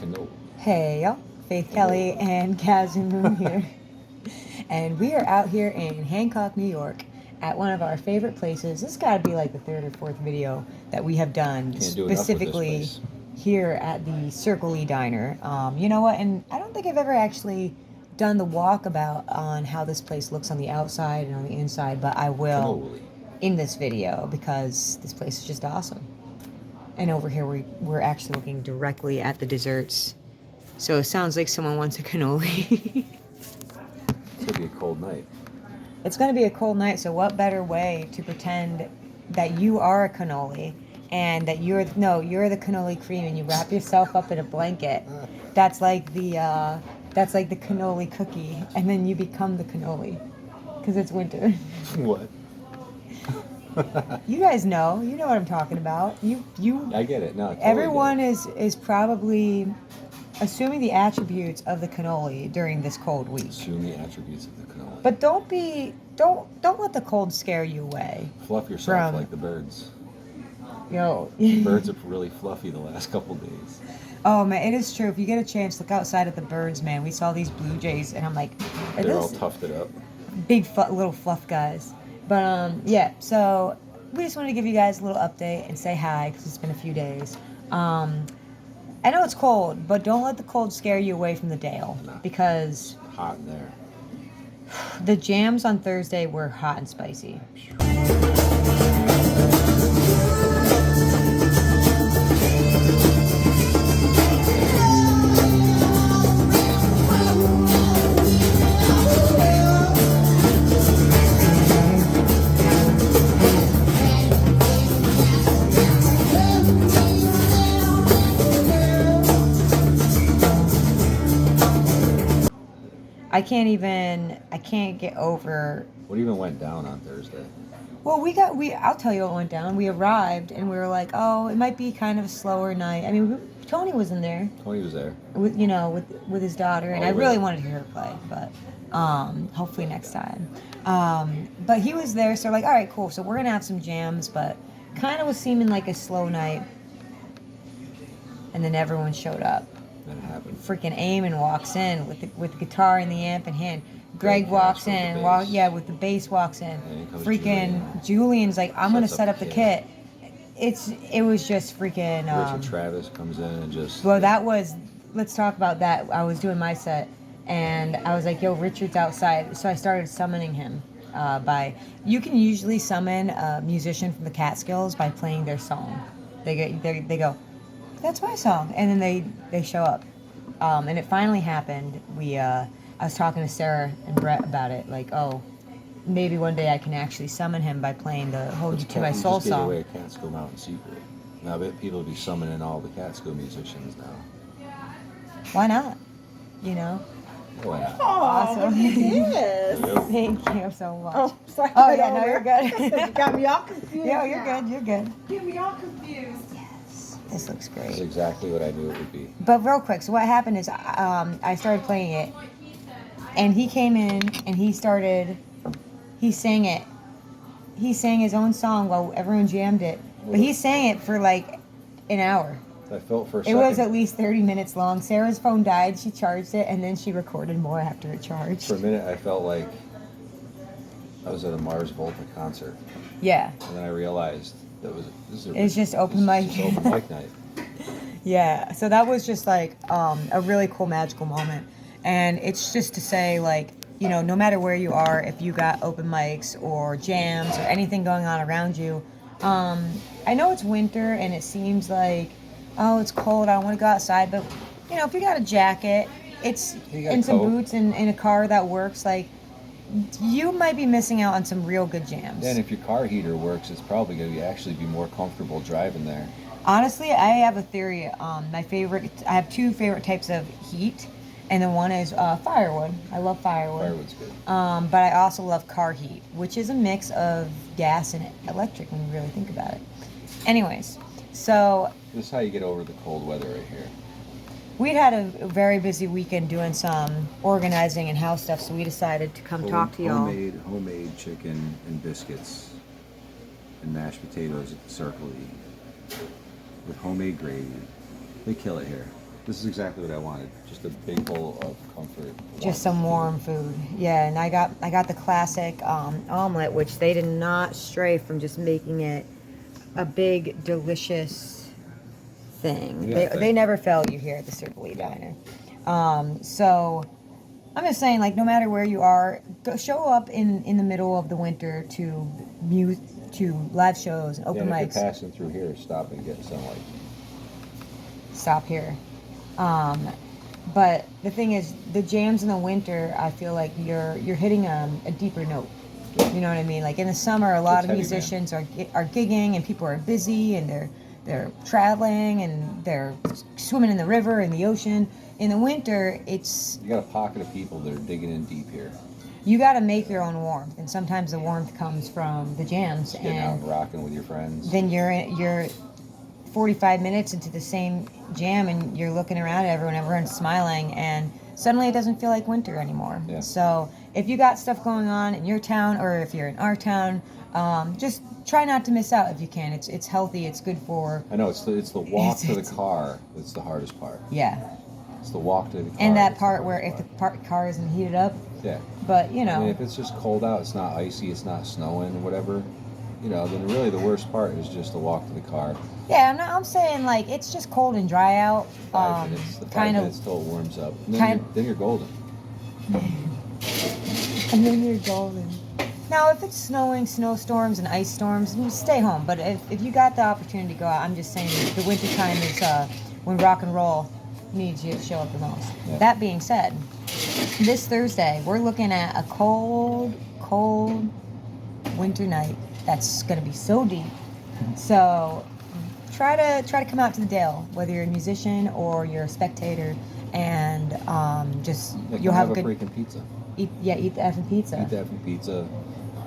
Canola. Hey y'all, Faith Kelly and Kazoo Moon here. And we are out here in Hancock, New York at one of our favorite places. This got to be like the third or fourth video that we have done Can't do enough with this specifically place. here at the Circle E Diner. You know what? And I don't think I've ever actually done the walkabout on how this place looks on the outside and on the inside, but I will Cannoli. in this video because this place is just awesome. And over here we're actually looking directly at the desserts. So it sounds like someone wants a cannoli. It's gonna be a cold night. It's going to be a cold night, so what better way to pretend that you are a cannoli and that you're the cannoli cream and you wrap yourself up in a blanket. That's like the cannoli cookie, and then you become the cannoli because it's winter. What? You guys know, you know what I'm talking about. You. I get it. No, totally Everyone get is probably assuming the attributes of the cannoli during this cold week. Assume the attributes of the cannoli. But don't let the cold scare you away. Fluff yourself from- like the birds. Yo. Birds are really fluffy the last couple days. Oh man, it is true. If you get a chance, look outside at the birds, man. We saw these blue jays, and I'm like, are They're all those tufted up. big little fluff guys? But yeah. So we just wanted to give you guys a little update and say hi because it's been a few days. I know it's cold, but don't let the cold scare you away from the Dale because Hot in there. the jams on Thursday were hot and spicy. I can't get over. What even went down on Thursday? Well, I'll tell you what went down. We arrived and we were like, oh, it might be kind of a slower night. I mean, Tony was in there. Tony was there. With his daughter, and I really wanted to hear her play, but hopefully next time. But he was there, so like, all right, cool. So we're gonna have some jams, but kind of was seeming like a slow night. And then everyone showed up. Then it happened. Freaking Eamon walks in with the guitar in the amp in hand. Greg walks in, with the bass walks in. Freaking Julian's like, I'm gonna set up the kit. It was just freaking. Richard Travis comes in and just. Well, let's talk about that. I was doing my set, and I was like, yo, Richard's outside. So I started summoning him you can usually summon a musician from the Catskills by playing their song. They go, that's my song, and then they show up. And it finally happened. I was talking to Sarah and Brett about it, like, oh, maybe one day I can actually summon him by playing the Hold You to My Soul song. You just gave away a Catskill Mountain secret. Now I bet people will be summoning all the Catskill musicians now. Why not? You know? Why not? Oh, awesome. Yes. Thank you so much. Oh, sorry. Oh, yeah, no, you're good. You got me all confused. Yeah, you're good, you're good. Get me all confused. Yes, this looks great. That's exactly what I knew it would be. But real quick, so what happened is I started playing it, and he came in and he sang it. He sang his own song while everyone jammed it. But he sang it for like an hour. I felt for a It second. was at least 30 minutes long. Sarah's phone died. She charged it, and then she recorded more after it charged. For a minute, I felt like I was at a Mars Volta concert. Yeah. And then I realized It's just open mic. It's just open mic night. Yeah. So that was just like a really cool magical moment. And it's just to say, like, you know, no matter where you are, if you got open mics or jams or anything going on around you, I know it's winter and it seems like, oh, it's cold, I don't want to go outside, but, you know, if you got a jacket, and some boots and in a car that works, like, you might be missing out on some real good jams. Then if your car heater works, it's probably going to actually be more comfortable driving there. Honestly, I have a theory. I have two favorite types of heat, and then one is firewood. I love firewood. Firewood's good. But I also love car heat, which is a mix of gas and electric when you really think about it. Anyways, so This is how you get over the cold weather right here. we'd had a very busy weekend doing some organizing and house stuff, so we decided to come talk to y'all. Homemade chicken and biscuits and mashed potatoes at the Circle E with homemade gravy. They kill it here. This is exactly what I wanted. Just a big bowl of comfort. Just some warm food. Yeah, and I got the classic omelet, which they did not stray from just making it a big, delicious thing. Yeah, They never fail you here at the Circle E Diner. So I'm just saying, like, no matter where you are, go show up in the middle of the winter to live shows and open and if mics. you're passing through here, stop and get some, like, Stop here. But the thing is, the jams in the winter, I feel like you're hitting a deeper note. You know what I mean? Like in the summer, a lot It's of heavy, musicians are gigging and people are busy and they're traveling and they're swimming in the river and the ocean. In the winter, it's you got a pocket of people that are digging in deep here. you got to make your own warmth, and sometimes the warmth comes from the jams. Getting out And and rocking with your friends. then you're 45 minutes into the same jam and you're looking around at everyone's smiling, and suddenly it doesn't feel like winter anymore. Yeah. So if you got stuff going on in your town or if you're in our town, just try not to miss out if you can. It's healthy, it's good for... I know, it's the walk to the car that's the hardest part. Yeah. It's the walk to the car. And that that's part the where hardest if the car isn't heated up, Yeah. but you know... I mean, if it's just cold out, it's not icy, it's not snowing or whatever, then really the worst part is just the walk to the car. Yeah, I'm saying, like, it's just cold and dry out. 5 minutes, the 5 kind of... minutes till it warms up. And then you're golden. And then you're golden. Now, if it's snowing, snowstorms, and ice storms, then stay home. But if you got the opportunity to go out, I'm just saying the winter time is when rock and roll needs you to show up the most. Yeah. That being said, this Thursday, we're looking at a cold, cold winter night that's going to be so deep. So try to come out to the Dale, whether you're a musician or you're a spectator, and just you'll have a good freaking pizza. eat the effing pizza. Eat that from pizza.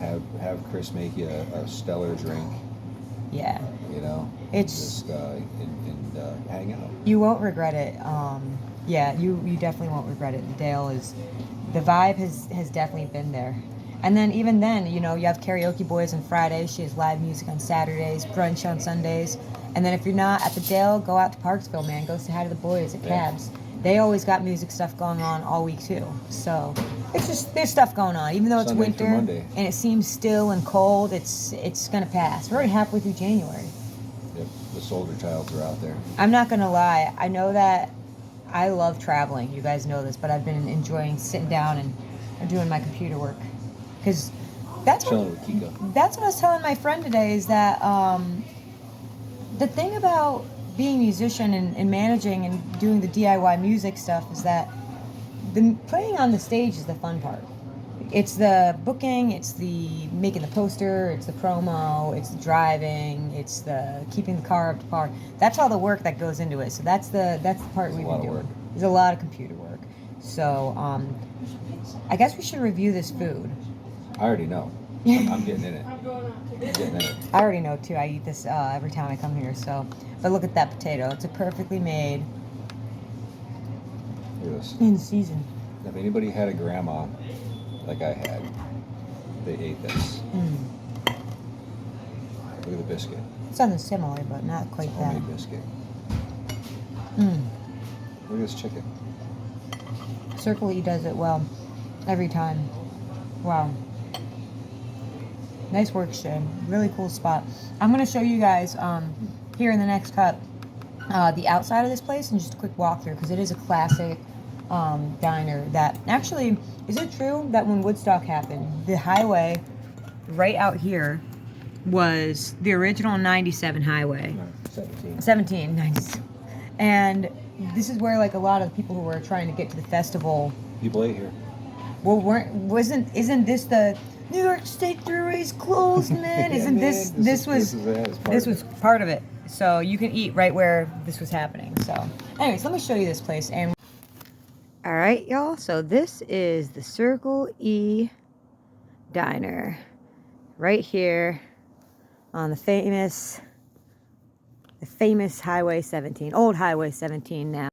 Have Chris make you a stellar drink. Yeah, it's just and hang out. you won't regret it. Yeah, you definitely won't regret it. The Dale is the vibe has definitely been there. And then even then, you have Karaoke Boys on Fridays. She has live music on Saturdays, brunch on Sundays. And then if you're not at the Dale, go out to Parksville, man. Go say hi to the boys at Cabs. They always got music stuff going on all week too. So it's just there's stuff going on. Even though it's Sunday through winter Monday. and it seems still and cold, it's gonna pass. We're already halfway through January. Yep, the soldier childs are out there. I'm not gonna lie. I know that I love traveling. You guys know this, but I've been enjoying sitting down and doing my computer work. Because Chilling with Kiko. that's what I was telling my friend today, is that the thing about being a musician and managing and doing the DIY music stuff is that the playing on the stage is the fun part. It's the booking, it's the making the poster, it's the promo, it's the driving, it's the keeping the car up to par. That's all the work that goes into it. So that's the part we've been doing. There's a lot of computer work. So I guess we should review this food. I already know. I'm getting in it. I'm getting in it. I already know too. I eat this every time I come here. So, but look at that potato. It's a perfectly made, Look at this. in season. If anybody had a grandma like I had, they ate this. Look at the biscuit. Something similar, but not quite that. Homemade biscuit. Look at this chicken. Circle E does it well every time. Wow. Nice work, Shay. Really cool spot. I'm going to show you guys here in the next cut the outside of this place and just a quick walkthrough, because it is a classic diner that actually, is it true that when Woodstock happened, the highway right out here was the original 97 highway? 17, nice. And this is where like a lot of the people who were trying to get to the festival. People ate here. Well, isn't this the New York State Thruway's closed, man? Isn't this was part of it? So you can eat right where this was happening. So, anyways, let me show you this place. And all right, y'all. So this is the Circle E Diner, right here on the famous Highway 17, old Highway 17 now.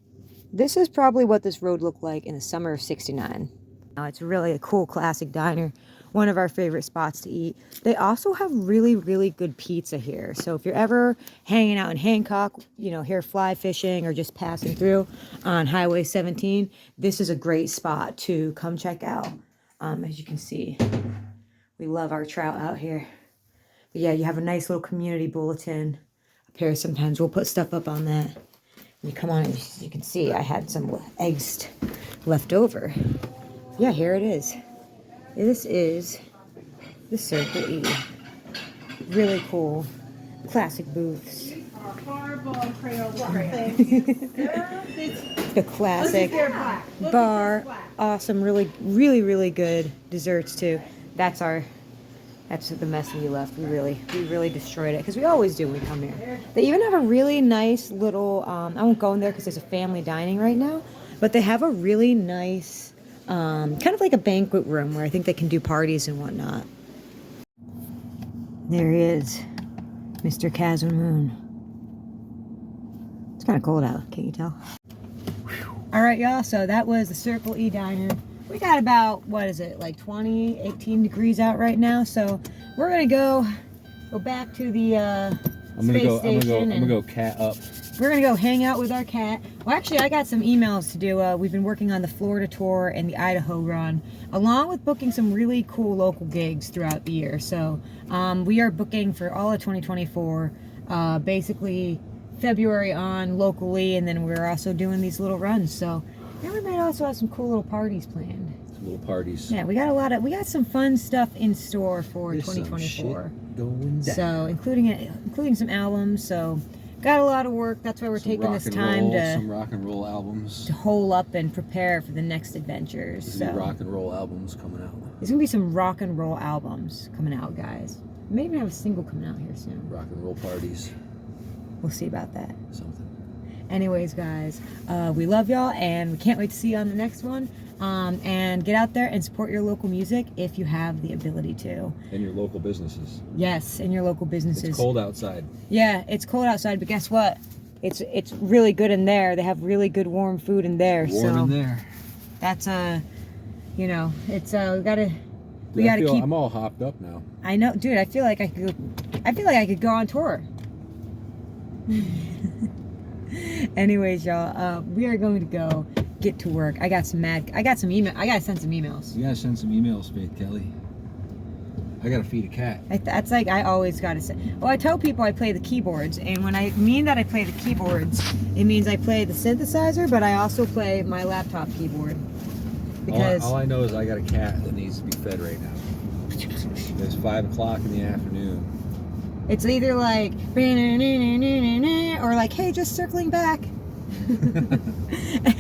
This is probably what this road looked like in the summer of '69. Now it's really a cool classic diner one of our favorite spots to eat. They also have really, really good pizza here. So if you're ever hanging out in Hancock, you know, here fly fishing or just passing through on Highway 17, this is a great spot to come check out. As you can see, we love our trout out here. But yeah, you have a nice little community bulletin up here. Sometimes we'll put stuff up on that. You come on, as you can see, I had some eggs left over. Yeah, here it is. This is the Circle E. Really cool. Classic booths. The classic bar. Awesome, really, really, really good desserts too. That's the mess we left. We really destroyed it, because we always do when we come here. They even have a really nice little, I won't go in there because there's a family dining right now, but they have a really nice, kind of like a banquet room where I think they can do parties and whatnot. There he is, Mr. Caswin Moon. It's kind of cold out, can't you tell? All right, y'all, so that was the Circle E Diner. We got about, what is it, like 18 degrees out right now. So we're gonna go back to the space station. I'm gonna go cat up. We're gonna go hang out with our cat. Well, actually, I got some emails to do. We've been working on the Florida tour and the Idaho run, along with booking some really cool local gigs throughout the year. So we are booking for all of 2024, basically February on locally, and then we're also doing these little runs. So. And we might also have some cool little parties planned. Some little parties. Yeah, we got some fun stuff in store for 2024. So including some albums. So got a lot of work. That's why we're taking this time to some rock and roll albums to hole up and prepare for the next adventures. There's rock and roll albums coming out. There's gonna be some rock and roll albums coming out, guys. We may even have a single coming out here soon. Rock and roll parties. We'll see about that. Something. Anyways, guys, we love y'all, and we can't wait to see you on the next one. And get out there and support your local music if you have the ability to. And your local businesses. Yes, and your local businesses. It's cold outside. Yeah, it's cold outside, but guess what? It's really good in there. They have really good warm food in there. Warm in there. That's you know, it's we gotta keep. I'm all hopped up now. I know, dude. I feel like I could go on tour. Anyways, y'all, we are going to go get to work. I gotta send some emails. You gotta send some emails, Faith Kelly. I gotta feed a cat. That's like, I always gotta say. Well, I tell people I play the keyboards, and when I mean that I play the keyboards, it means I play the synthesizer, but I also play my laptop keyboard. Because all I know is I got a cat that needs to be fed right now. It's 5 o'clock in the afternoon. It's either like, or like, hey, just circling back.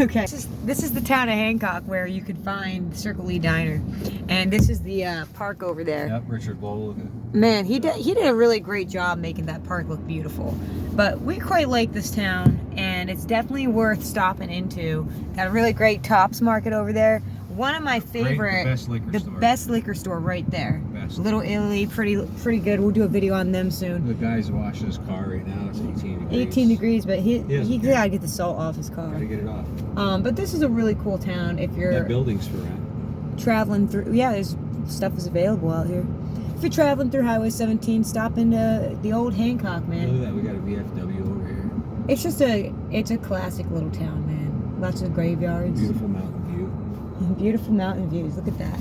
Okay. This is the town of Hancock, where you could find Circle E Diner, and this is the park over there. Yep, Richard Lowell. Man, he did a really great job making that park look beautiful. But we quite like this town, and it's definitely worth stopping into. Got a really great Tops Market over there. One of my favorite, the best liquor store right there. Best. Little Italy, pretty good. We'll do a video on them soon. The guy's washing his car right now. It's 18 degrees. 18 degrees, but he gotta get the salt off his car. Gotta get it off. But this is a really cool town if you're buildings for rent. Traveling through. Yeah, there's stuff is available out here. If you're traveling through Highway 17, stop into the old Hancock, man. Look at that, we got a VFW over here. It's a classic little town, man. Lots of graveyards. Beautiful mountain view. Beautiful mountain views. Look at that.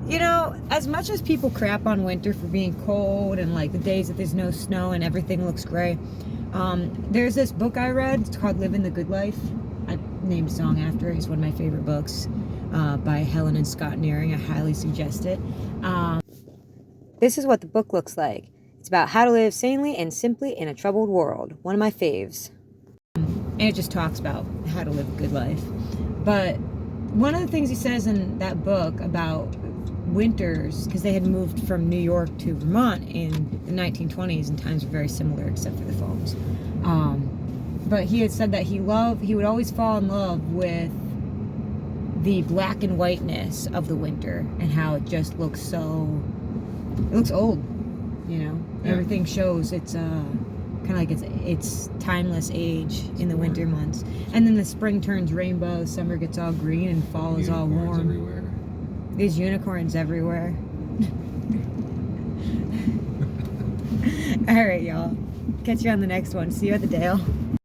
You know, as much as people crap on winter for being cold and like the days that there's no snow and everything looks gray, there's this book I read. It's called Living the Good Life. I named a song after it. It's one of my favorite books by Helen and Scott Nearing. I highly suggest it. This is what the book looks like. It's about how to live sanely and simply in a troubled world. One of my faves. And it just talks about how to live a good life. But one of the things he says in that book about winters, because they had moved from New York to Vermont in the 1920s, and times were very similar except for the phones. But he had said that he would always fall in love with the black and whiteness of the winter, and how it just looks it looks old, you know. Yeah. Everything shows it's kind of like it's timeless age in the winter months, and then the spring turns rainbow, summer gets all green, and fall is all warm. Everywhere. There's unicorns everywhere. All right, y'all. Catch you on the next one. See you at the Dale.